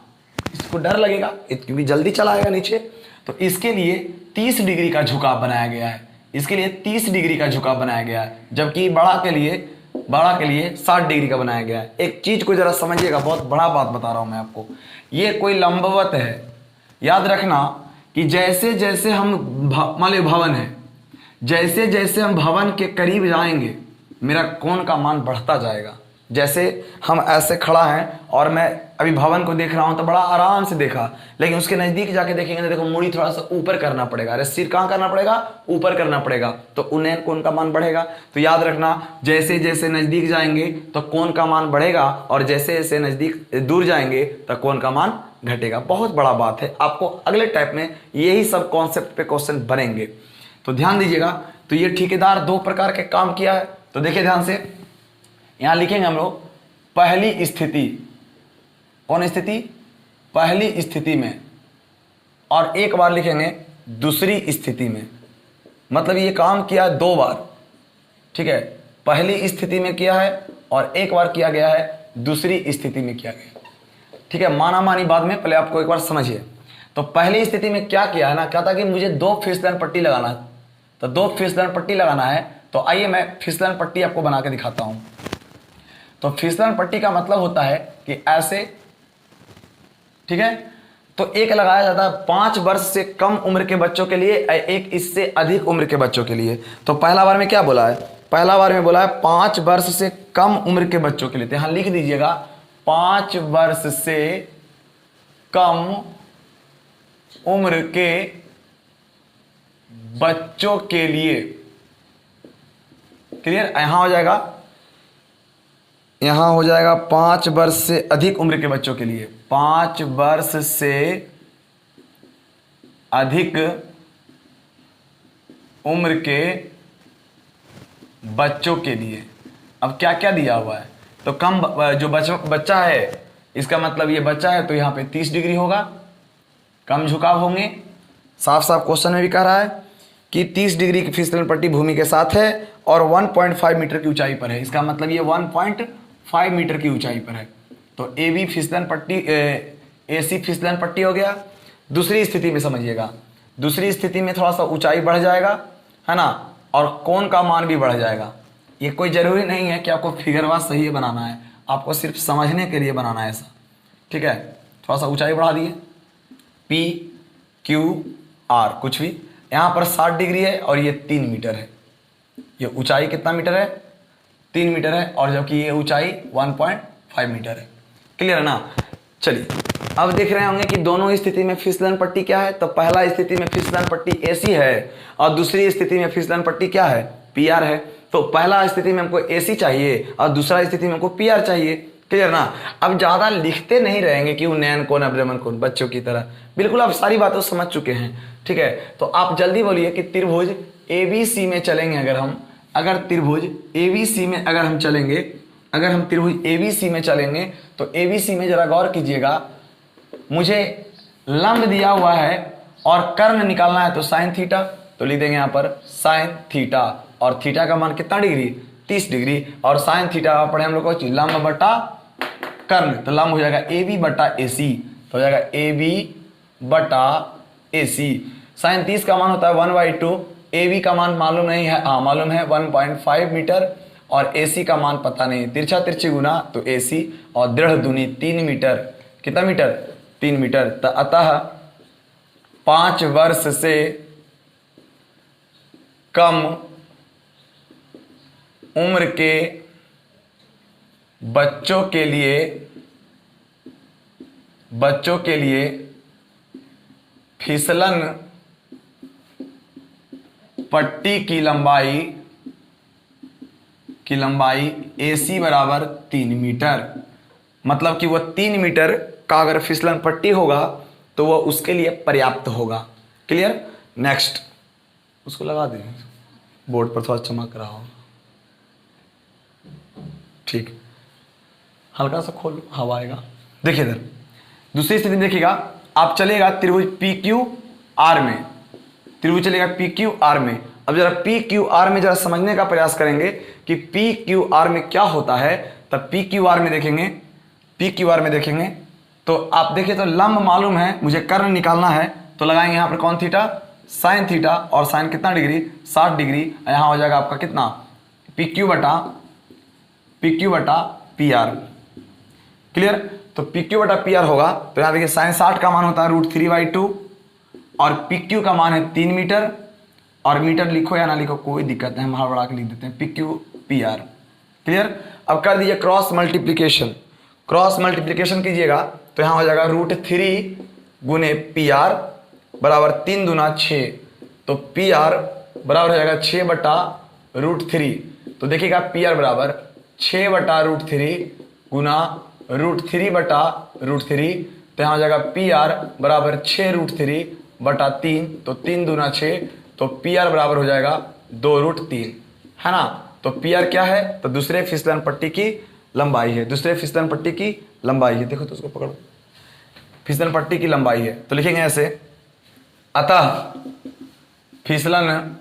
इसको डर लगेगा क्योंकि जल्दी चला आएगा नीचे। तो इसके लिए 30 डिग्री का झुकाव बनाया गया है, इसके लिए 30 डिग्री का झुकाव बनाया गया है, जबकि बड़ा के लिए 60 डिग्री का बनाया गया है। एक चीज को जरा समझिएगा, बहुत बड़ा बात बता रहा हूं मैं आपको। ये कोई लंबवत है, याद रखना कि जैसे जैसे हम मान लो भवन है, जैसे जैसे हम भवन के करीब जाएंगे मेरा कोण का मान बढ़ता जाएगा। जैसे हम ऐसे खड़ा है और मैं अभी भवन को देख रहा हूं तो बड़ा आराम से देखा, लेकिन उसके नजदीक जाके देखेंगे तो देखो मुड़ी थोड़ा सा ऊपर करना पड़ेगा। अरे सिर कहां करना पड़ेगा, ऊपर करना पड़ेगा, तो उन्नयन कोण का मान बढ़ेगा। तो याद रखना, जैसे जैसे नजदीक जाएंगे तो कोण का मान बढ़ेगा, और जैसे जैसे नजदीक दूर जाएंगे तो कोण का मान घटेगा। बहुत बड़ा बात है, आपको अगले टाइप में यही सब कॉन्सेप्ट पे क्वेश्चन बनेंगे, तो ध्यान दीजिएगा। तो ये ठेकेदार 2 प्रकार के काम किया है, तो देखिए ध्यान से, यहां लिखेंगे हम लोग पहली स्थिति, कौन स्थिति, पहली स्थिति में, और एक बार लिखेंगे दूसरी स्थिति में। मतलब ये काम किया 2 बार, ठीक है, पहली स्थिति में किया है और एक बार किया गया है दूसरी स्थिति में किया गया, ठीक है। माना मानी बाद में, पहले आपको एक बार समझिए। तो पहली स्थिति में क्या किया है ना, क्या था कि मुझे 2 फिसलन पट्टी लगाना है, तो 2 फिसलन पट्टी लगाना है। तो आइए मैं फिसलन पट्टी आपको बना के दिखाता हूं। तो फिसलन पट्टी का मतलब होता है कि ऐसे, ठीक है, तो एक लगाया जाता है 5 वर्ष से कम उम्र के बच्चों के लिए, एक इससे अधिक उम्र के बच्चों के लिए। तो पहला बार में क्या बोला है, पहला बार में बोला है 5 वर्ष से कम उम्र के बच्चों के लिए, तो यहां लिख दीजिएगा 5 वर्ष से कम उम्र के बच्चों के लिए। क्लियर, यहां हो जाएगा 5 वर्ष से अधिक उम्र के बच्चों के लिए, 5 वर्ष से अधिक उम्र के बच्चों के लिए। अब क्या क्या दिया हुआ है, तो कम जो बच्चा है, इसका मतलब ये बच्चा है तो यहां पे 30 डिग्री होगा, कम झुकाव होंगे। साफ साफ क्वेश्चन में भी कह रहा है कि 30 डिग्री की फिसलन पट्टी भूमि के साथ है और 1.5 मीटर की ऊंचाई पर है, इसका मतलब ये 1.5 मीटर की ऊंचाई पर है। तो AB फिसलन पट्टी, AC फिसलन पट्टी हो गया। दूसरी स्थिति में समझिएगा, दूसरी स्थिति में थोड़ा सा ऊंचाई बढ़ जाएगा, है ना, और कोण का मान भी बढ़ जाएगा। ये कोई जरूरी नहीं है कि आपको फिगरवार सही बनाना है, आपको सिर्फ समझने के लिए बनाना है ऐसा, ठीक है। थोड़ा सा ऊंचाई बढ़ा दिए, PQR कुछ भी, यहाँ पर 60 डिग्री है और ये 3 मीटर है। ये ऊंचाई कितना मीटर है, 3 मीटर है, और जबकि ये ऊंचाई 1.5 मीटर है। क्लियर है ना। चलिए अब देख रहे होंगे कि दोनों स्थिति में फिसलन पट्टी क्या है। तो पहला स्थिति में फिसलन पट्टी AC है और दूसरी स्थिति में फिसलन पट्टी क्या है, PR है। तो पहला स्थिति में हमको AC चाहिए और दूसरा स्थिति में हमको PR चाहिए। क्लियर ना। अब ज्यादा लिखते नहीं रहेंगे कि उन्नयन कोण अवयमन कोण बच्चों की तरह, बिल्कुल आप सारी बातें समझ चुके हैं, ठीक है। तो आप जल्दी बोलिए कि त्रिभुज ABC में चलेंगे अगर हम, अगर त्रिभुज ABC में अगर हम चलेंगे, अगर हम त्रिभुज ABC में चलेंगे तो ABC में जरा गौर कीजिएगा, मुझे लंब दिया हुआ है और कर्ण निकालना है, तो साइन थीटा, तो लिख देंगे यहाँ पर साइन थीटा, और थीटा का मान कितना डिग्री, 30 डिग्री, और साइन थीटा पढ़े हम लोग को लंब बटा कर्ण, तो लंब हो जाएगा AB बटा AC, तो हो जाएगा AB बटा AC। साइन 30 का मान होता है 1/2, AB का मान मालूम नहीं है, हाँ मालूम है 1.5 मीटर, और AC का मान पता नहीं, तिरछा तिरछी गुना तो AC, और दृढ़ दूनी 3 मीटर, कितना मीटर, 3 मीटर। तो अतः 5 वर्ष से कम उम्र के बच्चों के लिए फिसलन पट्टी की लंबाई AC बराबर 3 मीटर। मतलब कि वह 3 मीटर का अगर फिसलन पट्टी होगा तो वह उसके लिए पर्याप्त होगा। क्लियर। नेक्स्ट उसको लगा दें, बोर्ड पर थोड़ा चमक रहा हो। ठीक, हल्का सा खोल, हवा आएगा। देखिए इधर दूसरी स्थिति देखिएगा, आप चलेगा त्रिभुज पी क्यू आर में, त्रिभुज चलेगा पी क्यू आर में। अब जरा पी क्यू आर में जरा समझने का प्रयास करेंगे कि पी क्यू आर में क्या होता है। तब पी क्यू आर में देखेंगे, पी क्यू आर में देखेंगे तो आप देखिए तो लंब मालूम है, मुझे कर्ण निकालना है तो लगाएंगे यहाँ पर कौन थीटा, साइन थीटा, और साइन कितना डिग्री, 60 डिग्री। यहाँ हो जाएगा आपका कितना, पी क्यू बटा पी आर। क्लियर, तो पी क्यू बटा पी आर होगा तो यहाँ देखिए साइन 60 का मान होता है √3/2 और पी क्यू का मान है 3 मीटर, और मीटर लिखो या ना लिखो कोई दिक्कत नहीं, हम हड़बड़ा के लिख देते हैं P Q P R. Clear, अब कर दीजिए क्रॉस मल्टीप्लीकेशन, क्रॉस मल्टीप्लीकेशन कीजिएगा तो यहाँ हो जाएगा √3 गुने पी आर बराबर 3 दूना 6, तो पी आर बराबर हो जाएगा 6 बटा √3। तो देखिएगा पी आर बराबर 6 बटा √3 गुना √3 बटा √3, तो यहाँ हो जाएगा पी आर बराबर 6√3 बटा 3, तो 3 दूना 6, तो पी आर बराबर हो जाएगा 2√3, है ना। तो पी आर क्या है, तो दूसरे फिसलन पट्टी की लंबाई है, दूसरे फिसलन पट्टी की लंबाई है। देखो तो उसको पकड़ो, फिसलन पट्टी की लंबाई है, तो लिखेंगे ऐसे, अतः फिसलन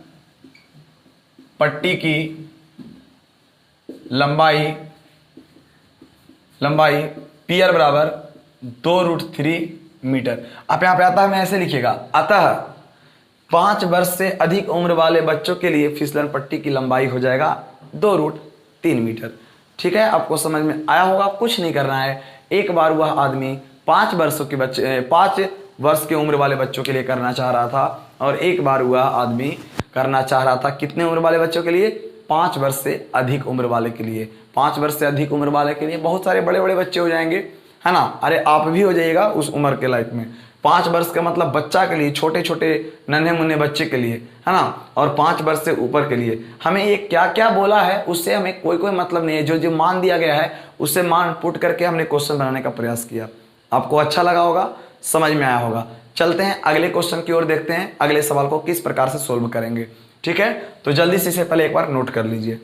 पट्टी की लंबाई पी आर बराबर 2√3 मीटर। आप यहाँ पे आता है मैं ऐसे लिखिएगा, अतः 5 वर्ष से अधिक उम्र वाले बच्चों के लिए फिसलन पट्टी की लंबाई हो जाएगा 2√3 मीटर। ठीक है, आपको समझ में आया होगा, कुछ नहीं करना है। एक बार वह आदमी 5 वर्ष के उम्र वाले बच्चों के लिए करना चाह रहा था, और एक बार वह आदमी करना चाह रहा था कितने उम्र वाले बच्चों के लिए, 5 वर्ष से अधिक उम्र वाले के लिए। 5 वर्ष से अधिक उम्र वाले के लिए बहुत सारे बड़े बड़े बच्चे हो जाएंगे, है ना। अरे आप भी हो जाइएगा उस उम्र के लाइफ में। 5 वर्ष का मतलब बच्चा के लिए, छोटे छोटे नन्हे मुन्ने बच्चे के लिए, है ना, और 5 वर्ष से ऊपर के लिए। हमें ये क्या क्या बोला है उससे हमें कोई मतलब नहीं है, जो जो मान दिया गया है उससे मान पुट करके हमने क्वेश्चन बनाने का प्रयास किया। आपको अच्छा लगा होगा, समझ में आया होगा। चलते हैं अगले क्वेश्चन की ओर, देखते हैं अगले सवाल को किस प्रकार से सोल्व करेंगे। ठीक है, तो जल्दी से इसे पहले एक बार नोट कर लीजिए।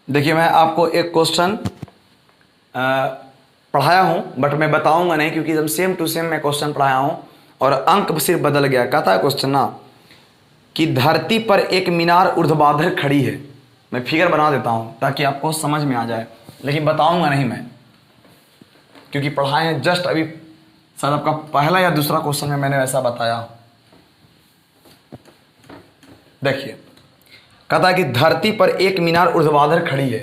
देखिए मैं आपको एक क्वेश्चन पढ़ाया हूं, बट मैं बताऊंगा नहीं क्योंकि एकदम सेम टू सेम मैं क्वेश्चन पढ़ाया हूं और अंक सिर्फ बदल गया। कहता है क्वेश्चन ना कि धरती पर एक मीनार ऊर्ध्वाधर खड़ी है। मैं फिगर बना देता हूं ताकि आपको समझ में आ जाए, लेकिन बताऊंगा नहीं मैं, क्योंकि पढ़ाए हैं जस्ट अभी, शायद आपका पहला या दूसरा क्वेश्चन में मैंने वैसा बताया। देखिए कहता है कि धरती पर एक मीनार ऊर्ध्वाधर खड़ी है,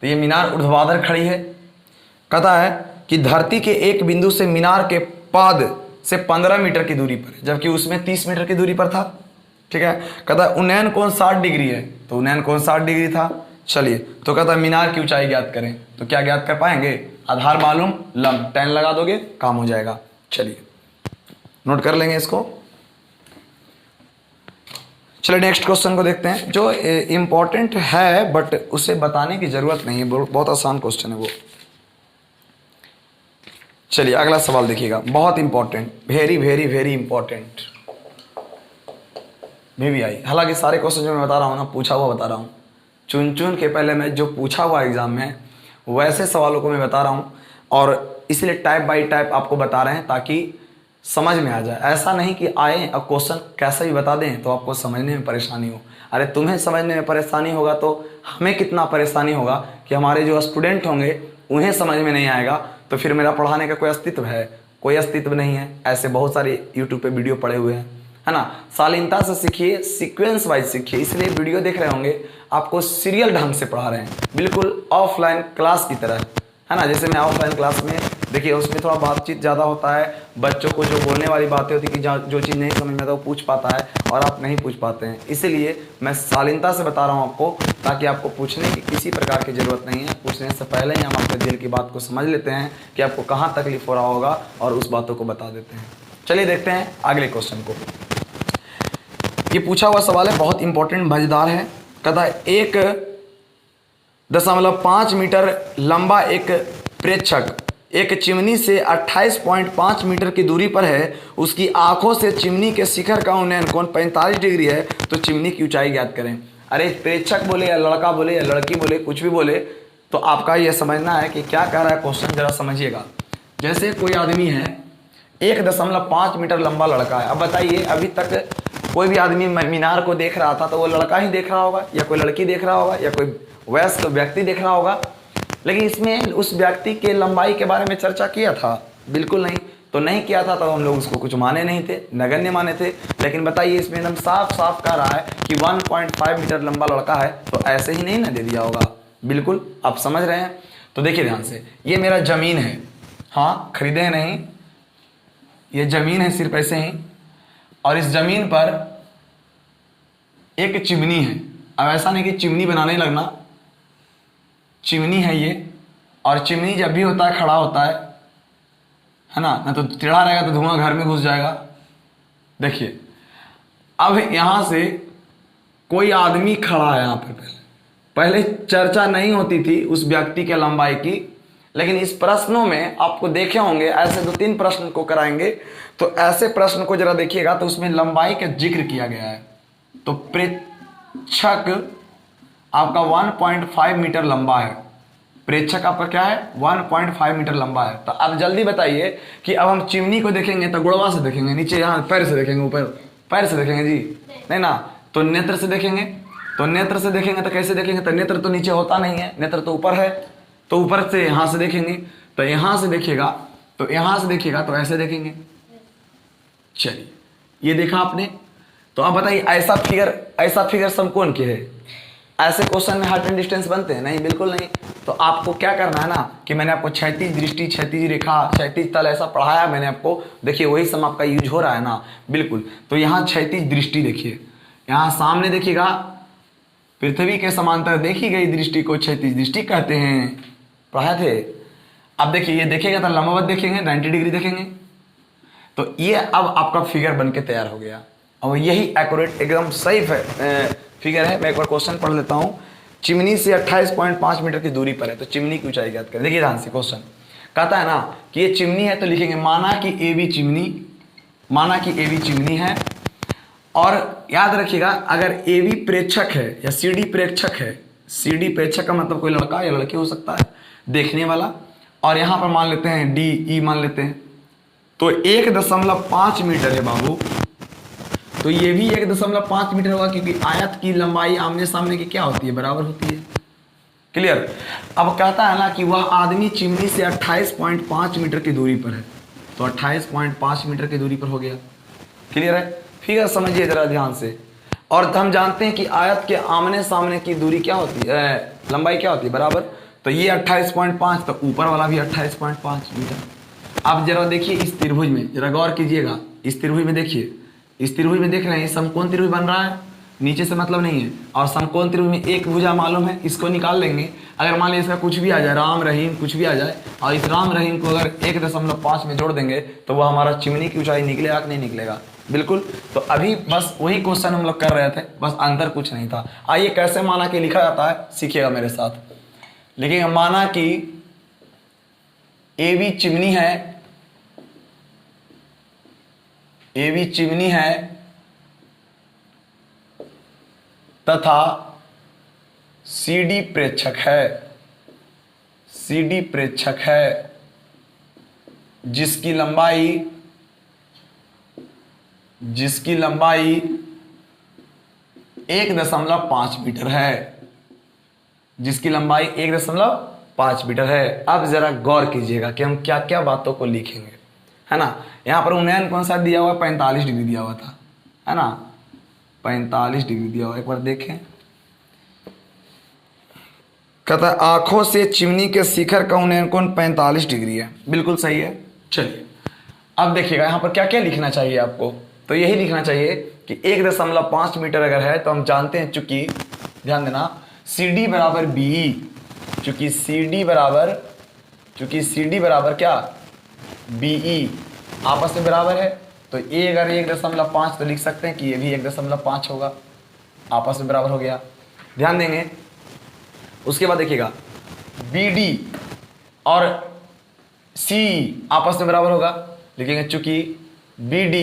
तो ये मीनार ऊर्ध्वाधर खड़ी है। कहता है कि धरती के एक बिंदु से मीनार के पाद से 15 मीटर की दूरी पर, जबकि उसमें 30 मीटर की दूरी पर था। ठीक है, कहता है उन्नयन कोण 60 डिग्री है, तो उन्नयन कोण 60 डिग्री था। चलिए, तो कहता है मीनार की ऊंचाई ज्ञात करें, तो क्या ज्ञात कर पाएंगे, आधार मालूम, लंब tan लगा दोगे, काम हो जाएगा। चलिए नोट कर लेंगे इसको। चलिए नेक्स्ट क्वेश्चन को देखते हैं, जो इंपॉर्टेंट है बट उसे बताने की जरूरत नहीं है, बहुत आसान क्वेश्चन है वो। चलिए अगला सवाल देखिएगा, बहुत important, very very very important भी आई। हालांकि सारे क्वेश्चन जो मैं बता रहा हूँ ना, पूछा हुआ बता रहा हूँ, चुन चुन के पहले मैं जो पूछा हुआ एग्जाम में वैसे सवालों को मैं बता रहा हूँ, और इसलिए टाइप बाई टाइप आपको बता रहे हैं ताकि समझ में आ जाए। ऐसा नहीं कि आए और क्वेश्चन कैसे भी बता दें तो आपको समझने में परेशानी हो। अरे तुम्हें समझने में परेशानी होगा तो हमें कितना परेशानी होगा कि हमारे जो स्टूडेंट होंगे उन्हें समझ में नहीं आएगा, तो फिर मेरा पढ़ाने का कोई अस्तित्व है? कोई अस्तित्व नहीं है। ऐसे बहुत सारे यूट्यूब पे वीडियो पड़े हुए हैं, है ना। शालीनता से सीखिए, सीक्वेंस वाइज सीखिए, इसलिए वीडियो देख रहे होंगे आपको सीरियल ढंग से पढ़ा रहे हैं, बिल्कुल ऑफलाइन क्लास की तरह, है ना। जैसे मैं ऑफलाइन क्लास में देखिए उसमें थोड़ा बातचीत ज़्यादा होता है, बच्चों को जो बोलने वाली बातें होती है कि जो चीज़ नहीं समझ में आता वो पूछ पाता है और आप नहीं पूछ पाते हैं। इसीलिए मैं शालीनता से बता रहा हूँ आपको, ताकि आपको पूछने की किसी प्रकार की ज़रूरत नहीं है। पूछने से पहले ही हम आपके दिल की बात को समझ लेते हैं कि आपको कहाँ तकलीफ हो रहा होगा और उस बातों को बता देते हैं। चलिए देखते हैं अगले क्वेश्चन को। ये पूछा हुआ सवाल है, बहुत इंपॉर्टेंट, मजेदार है। कहता है 1.5 मीटर लंबा एक प्रेक्षक एक चिमनी से 28.5 मीटर की दूरी पर है। उसकी आंखों से चिमनी के शिखर का उन्नयन कोण 45 डिग्री है, तो चिमनी की ऊंचाई ज्ञात करें। अरे प्रेक्षक बोले या लड़का बोले या लड़की बोले, कुछ भी बोले, तो आपका यह समझना है कि क्या कह रहा है क्वेश्चन, जरा समझिएगा। जैसे कोई आदमी है, 1.5 मीटर लंबा लड़का है। अब बताइए, अभी तक कोई भी आदमी मीनार को देख रहा था तो वो लड़का ही देख रहा होगा, या कोई लड़की देख रहा होगा, या कोई वयस्क व्यक्ति देख रहा होगा। लेकिन इसमें उस व्यक्ति के लंबाई के बारे में चर्चा किया था? बिल्कुल नहीं। तो नहीं किया था तो हम लोग उसको कुछ माने नहीं थे, नगण्य माने थे। लेकिन बताइए, इसमें एकदम साफ साफ कह रहा है कि 1.5 मीटर लंबा लड़का है, तो ऐसे ही नहीं ना दे दिया होगा। बिल्कुल, आप समझ रहे हैं। तो देखिए ध्यान से, ये मेरा जमीन है, हाँ खरीदे हैं नहीं, ये जमीन है सिर्फ ऐसे ही, और इस जमीन पर एक चिमनी है। अब ऐसा नहीं कि चिमनी बनाने लगना, चिमनी है ये, और चिमनी जब भी होता है खड़ा होता है ना तो टेढ़ा रहेगा तो धुआं घर में घुस जाएगा। देखिए अब यहां से कोई आदमी खड़ा है यहाँ पर, पहले चर्चा नहीं होती थी उस व्यक्ति के लंबाई की, लेकिन इस प्रश्नों में आपको देखे होंगे, ऐसे 2-3 प्रश्न को कराएंगे, तो ऐसे प्रश्न को जरा देखिएगा तो उसमें लंबाई का जिक्र किया गया है। तो प्रेक्षक आपका 1.5 मीटर लंबा है, प्रेक्षक आपका क्या है 1.5 मीटर लंबा है। तो अब जल्दी बताइए कि अब हम चिमनी को देखेंगे तो गुड़वा से देखेंगे, नीचे यहाँ पैर से देखेंगे, ऊपर पैर से देखेंगे जी, नहीं ना, तो नेत्र से देखेंगे। तो नेत्र से देखेंगे तो कैसे देखेंगे, तो नेत्र तो नीचे होता नहीं है, नेत्र तो ऊपर है, तो ऊपर से यहाँ से देखेंगे। तो यहाँ से देखिएगा, तो यहाँ से देखिएगा तो ऐसे देखेंगे। चलिए ये देखा आपने। तो आप बताइए, ऐसा फिगर समकोण के है, ऐसे क्वेश्चन में हाइट एंड डिस्टेंस बनते हैं? नहीं, बिल्कुल नहीं। तो आपको क्या करना है ना कि मैंने आपको क्षैतिज दृष्टि, क्षैतिज रेखा, क्षैतिज तल ऐसा पढ़ाया मैंने आपको, देखिए वही सब आपका यूज हो रहा है ना। बिल्कुल, तो यहाँ क्षैतिज दृष्टि देखिए, यहाँ सामने देखिएगा, पृथ्वी के समांतर देखी गई दृष्टि को क्षैतिज दृष्टि कहते हैं, पढ़ाए थे। अब देखिए, ये देखेगा तो लंबवत देखेंगे, 90 डिग्री देखेंगे। तो ये अब आपका फिगर बन के तैयार हो गया, और यही एक्यूरेट एकदम सही फिगर है। मैं एक बार क्वेश्चन पढ़ लेता हूँ। चिमनी से 28.5 मीटर की दूरी पर है, तो चिमनी की ऊंचाई ज्ञात करें। देखिए ध्यान से, क्वेश्चन कहता है ना कि ये चिमनी है, तो लिखेंगे माना कि ए बी चिमनी, माना कि ए बी चिमनी है। और याद रखिएगा, अगर ए बी प्रेक्षक है या सी डी प्रेक्षक है, सी डी प्रेक्षक का मतलब कोई लड़का या लड़की हो सकता है देखने वाला, और यहाँ पर मान लेते हैं डी ई मान लेते हैं, तो 1.5 मीटर है बाबू। तो ये भी 1.5 मीटर होगा, क्योंकि आयत की लंबाई आमने सामने की क्या होती है, बराबर होती है। क्लियर। अब कहता है ना कि वह आदमी चिमनी से 28.5 मीटर की दूरी पर है, तो 28.5 मीटर की दूरी पर हो गया। क्लियर है, फिगर समझिए जरा ध्यान से। और हम जानते हैं कि आयत के आमने सामने की दूरी क्या होती है, लंबाई क्या होती है, बराबर। तो ये 28.5, तो ऊपर वाला भी 28.5 मीटर। अब जरा देखिए इस त्रिभुज में, जरा गौर कीजिएगा, इस त्रिभुज में देखिए, इस त्रिभुज में देख रहे हैं समकोण त्रिभुज बन रहा है, नीचे से मतलब नहीं है। और समकोण त्रिभुज में एक भुजा मालूम है, इसको निकाल लेंगे। अगर मान लीजिए इसका कुछ भी आ जाए, राम रहीम कुछ भी आ जाए, और इस राम रहीम को अगर 1.5 में जोड़ देंगे, तो वह हमारा चिमनी की ऊंचाई निकलेगा कि नहीं निकलेगा? बिल्कुल। तो अभी बस वही क्वेश्चन हम लोग कर रहे थे, बस अंतर कुछ नहीं था। आइए कैसे माना कि लिखा जाता है, सीखिएगा मेरे साथ। लिखिएगा, माना कि ए बी चिमनी है, ए बी चिमनी है तथा सी डी प्रेक्षक है, सी डी प्रेक्षक है, जिसकी लंबाई 1.5 मीटर है, जिसकी लंबाई 1.5 मीटर है। अब जरा गौर कीजिएगा कि हम क्या क्या बातों को लिखेंगे, है ना। यहाँ पर उन्नयन कौन सा दिया हुआ, 45 डिग्री दिया हुआ था, है ना, 45 डिग्री दिया हुआ। एक बार देखें, कहता है आंखों से चिमनी के शिखर का उन्नयन कोण 45 डिग्री है। बिल्कुल सही है। चलिए अब देखिएगा यहाँ पर क्या क्या लिखना चाहिए आपको। तो यही लिखना चाहिए कि 1.5 मीटर अगर है तो हम जानते हैं, चूंकि ध्यान देना CD बराबर BE, चूंकि CD बराबर क्या BE आपस में बराबर है, तो A अगर 1.5 तो लिख सकते हैं कि ये भी 1.5 होगा, आपस में बराबर हो गया। ध्यान देंगे। उसके बाद देखिएगा BD और CE आपस में बराबर होगा, लिखेंगे चूंकि BD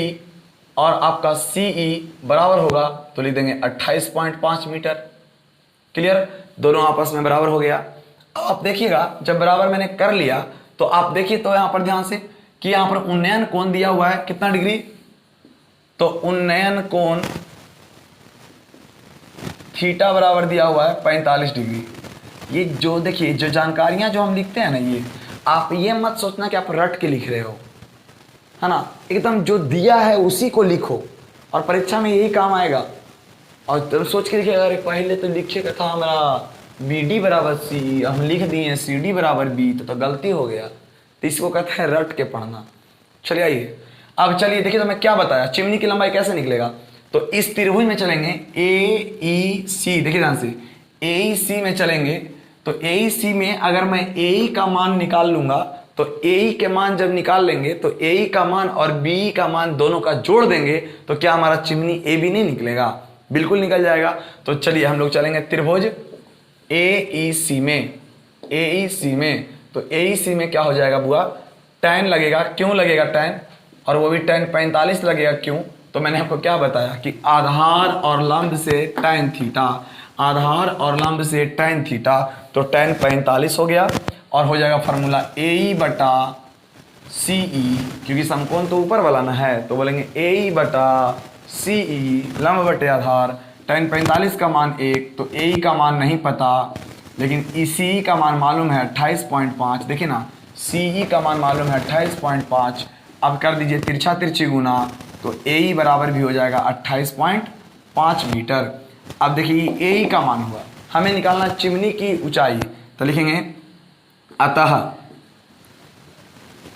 और आपका CE बराबर होगा तो लिख देंगे 28.5 मीटर। क्लियर, दोनों आपस में बराबर हो गया। अब आप देखिएगा जब बराबर मैंने कर लिया तो आप देखिए तो यहां पर ध्यान से कि यहां पर उन्नयन कोण दिया हुआ है कितना डिग्री, तो उन्नयन कोण थीटा बराबर दिया हुआ है 45 डिग्री। ये जो देखिए जो जानकारियां जो हम लिखते हैं ना, ये आप ये मत सोचना कि आप रट के लिख रहे हो, है ना, एकदम जो दिया है उसी को लिखो और परीक्षा में यही काम आएगा। और तब सोच के लिखिएगा अरे पहले तो लिखे का था हमारा BD बराबर C, हम लिख दिए CD बराबर B, तो गलती हो गया। तो इसको कहते हैं रट के पढ़ना। चलिए आइए अब चलिए देखिए तो मैं क्या बताया, चिमनी की लंबाई कैसे निकलेगा। तो इस त्रिभुज में चलेंगे AEC, देखिए ध्यान से AEC में चलेंगे तो AEC में अगर मैं AE का मान निकाल लूंगा तो AE के मान जब निकाल लेंगे तो AE का मान और BE का मान दोनों का जोड़ देंगे तो क्या हमारा चिमनी AB नहीं निकलेगा, बिल्कुल निकल जाएगा। तो चलिए हम लोग चलेंगे त्रिभुज AEC में तो AEC में क्या हो जाएगा बुआ, tan लगेगा। क्यों लगेगा tan, और वो भी tan 45 लगेगा। क्यों, तो मैंने आपको क्या बताया कि आधार और लंब से tan थीटा, आधार और लंब से tan थीटा, तो tan 45 हो गया और हो जाएगा फार्मूला AE बटा CE, क्योंकि समकोण तो ऊपर वाला ना है तो बोलेंगे AE बटा CE लंब बटे आधार। tan 45 का मान 1, तो AE का मान नहीं पता लेकिन CE का मान मालूम है 28.5। देखिए ना CE का मान मालूम है 28.5। अब कर दीजिए तिरछा तिरछी गुना, तो AE बराबर भी हो जाएगा 28.5 मीटर। अब देखिए AE का मान हुआ, हमें निकालना चिमनी की ऊंचाई, तो लिखेंगे अतः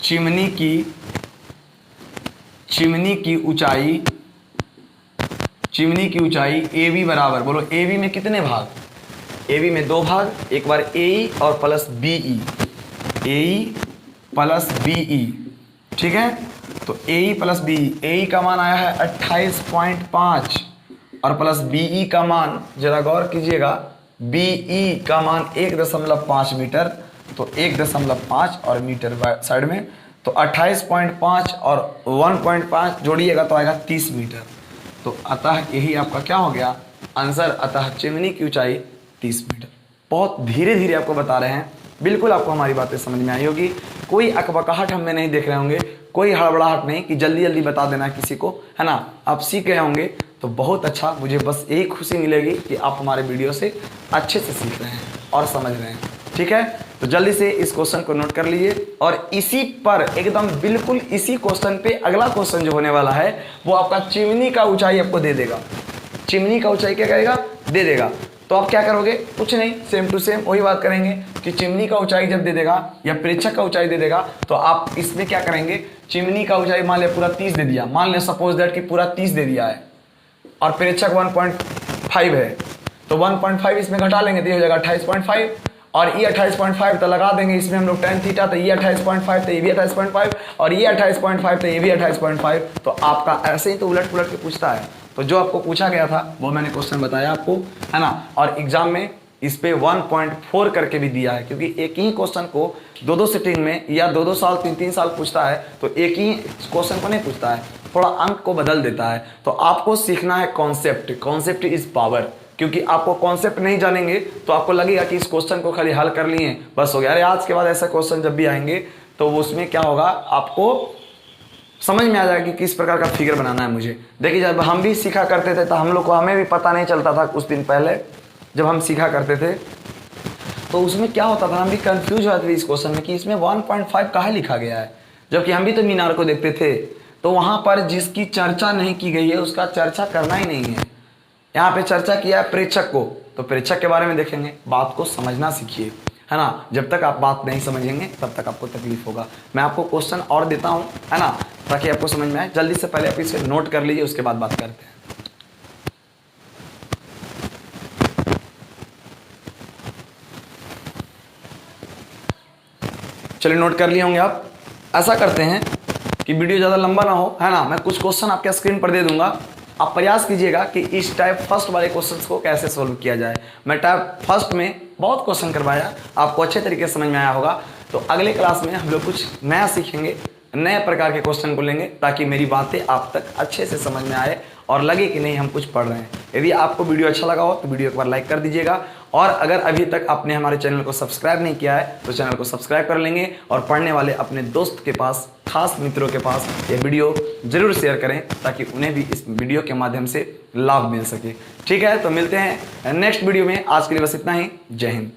चिमनी की ऊंचाई AB बराबर, बोलो AB में कितने भाग, AB में 2 भाग, एक बार AE और plus BE, AE plus BE, ठीक है। तो AE प्लस BE, AE का मान आया है 28.5 और प्लस BE का मान जरा गौर कीजिएगा, BE का मान 1.5 मीटर, तो 1.5 और मीटर साइड में, तो 28.5 और 1.5 जोड़िएगा तो आएगा 30 मीटर। तो अतः यही आपका क्या हो गया आंसर, अतः चिमनी की ऊंचाई 30 मीटर। बहुत धीरे धीरे आपको बता रहे हैं, बिल्कुल आपको हमारी बातें समझ में आई होगी। कोई अकबकाहट हम में नहीं देख रहे होंगे, कोई हड़बड़ाहट नहीं कि जल्दी जल्दी बता देना किसी को, है ना। आप सीख गए होंगे तो बहुत अच्छा, मुझे बस यही खुशी मिलेगी कि आप हमारे वीडियो से अच्छे से सीख रहे हैं और समझ रहे हैं, ठीक है। तो जल्दी से इस क्वेश्चन को नोट कर लीजिए और इसी पर एकदम बिल्कुल इसी क्वेश्चन पे अगला क्वेश्चन जो होने वाला है वो आपका चिमनी का ऊंचाई आपको दे देगा। चिमनी का ऊंचाई क्या करेगा, दे देगा। तो आप क्या करोगे, कुछ नहीं, सेम टू सेम वही बात करेंगे कि चिमनी का ऊंचाई जब दे देगा या प्रेक्षक का ऊंचाई दे देगा तो आप इसमें क्या करेंगे, चिमनी का ऊंचाई मान ले पूरा 30 दे दिया, मान ले सपोज दैट कि पूरा 30 दे दिया है और प्रेक्षक 1.5 है, तो 1.5 इसमें घटा लेंगे तो ये हो जाएगा 28.5 और ये 28.5 तो लगा देंगे इसमें हम लोग tan थीटा, तो ये 28.5 तो ये भी 28.5 और ये 28.5 तो ये भी 28.5। तो आपका ऐसे ही तो उलट पुलट के पूछता है। तो जो आपको पूछा गया था वो मैंने क्वेश्चन बताया आपको, है ना। और एग्जाम में इस पे 1.4 करके भी दिया है, क्योंकि एक ही क्वेश्चन को 2-2 सिटिंग में या 2-2 साल 3-3 साल पूछता है, तो एक ही क्वेश्चन को नहीं पूछता है, थोड़ा अंक को बदल देता है। तो आपको सीखना है कॉन्सेप्ट, कॉन्सेप्ट इज पावर, क्योंकि आपको कॉन्सेप्ट नहीं जानेंगे तो आपको लगेगा कि इस क्वेश्चन को खाली हल कर लिए बस हो गया। अरे आज के बाद ऐसा क्वेश्चन जब भी आएंगे तो उसमें क्या होगा, आपको समझ में आ जाएगा कि किस प्रकार का फिगर बनाना है मुझे। देखिए जब हम भी सीखा करते थे तो हम लोग को, हमें भी पता नहीं चलता था कुछ दिन पहले जब हम सीखा करते थे तो उसमें क्या होता था, हम भी कंफ्यूज होते थे इस क्वेश्चन में कि इसमें 1.5 काहे लिखा गया है, जबकि हम भी तो मीनार को देखते थे। तो वहाँ पर जिसकी चर्चा नहीं की गई है उसका चर्चा करना ही नहीं है, यहाँ पे चर्चा किया है प्रेक्षक को, तो प्रेक्षक के बारे में देखेंगे। बात को समझना सीखिए, है ना। जब तक आप बात नहीं समझेंगे तब तक आपको तकलीफ होगा। मैं आपको क्वेश्चन और देता हूँ, है ना, ताकि आपको समझ में आए। जल्दी से पहले आप इसे नोट कर लीजिए, उसके बाद बात करते हैं। चलिए नोट कर लिए होंगे आप। ऐसा करते हैं कि वीडियो ज़्यादा लंबा ना हो, है ना। मैं कुछ क्वेश्चन आपके स्क्रीन पर दे दूंगा, आप प्रयास कीजिएगा कि इस टाइप फर्स्ट वाले क्वेश्चंस को कैसे सोल्व किया जाए। मैं टाइप फर्स्ट में बहुत क्वेश्चन करवाया, आपको अच्छे तरीके से समझ में आया होगा। तो अगले क्लास में हम लोग कुछ नया सीखेंगे, नए प्रकार के क्वेश्चन को लेंगे, ताकि मेरी बातें आप तक अच्छे से समझ में आए और लगे कि नहीं हम कुछ पढ़ रहे हैं। यदि आपको वीडियो अच्छा लगा हो तो वीडियो को लाइक कर दीजिएगा, और अगर अभी तक आपने हमारे चैनल को सब्सक्राइब नहीं किया है तो चैनल को सब्सक्राइब कर लेंगे, और पढ़ने वाले अपने दोस्त के पास, खास मित्रों के पास ये वीडियो जरूर शेयर करें, ताकि उन्हें भी इस वीडियो के माध्यम से लाभ मिल सके। ठीक है, तो मिलते हैं नेक्स्ट वीडियो में। आज के लिए बस इतना ही। जय हिंद।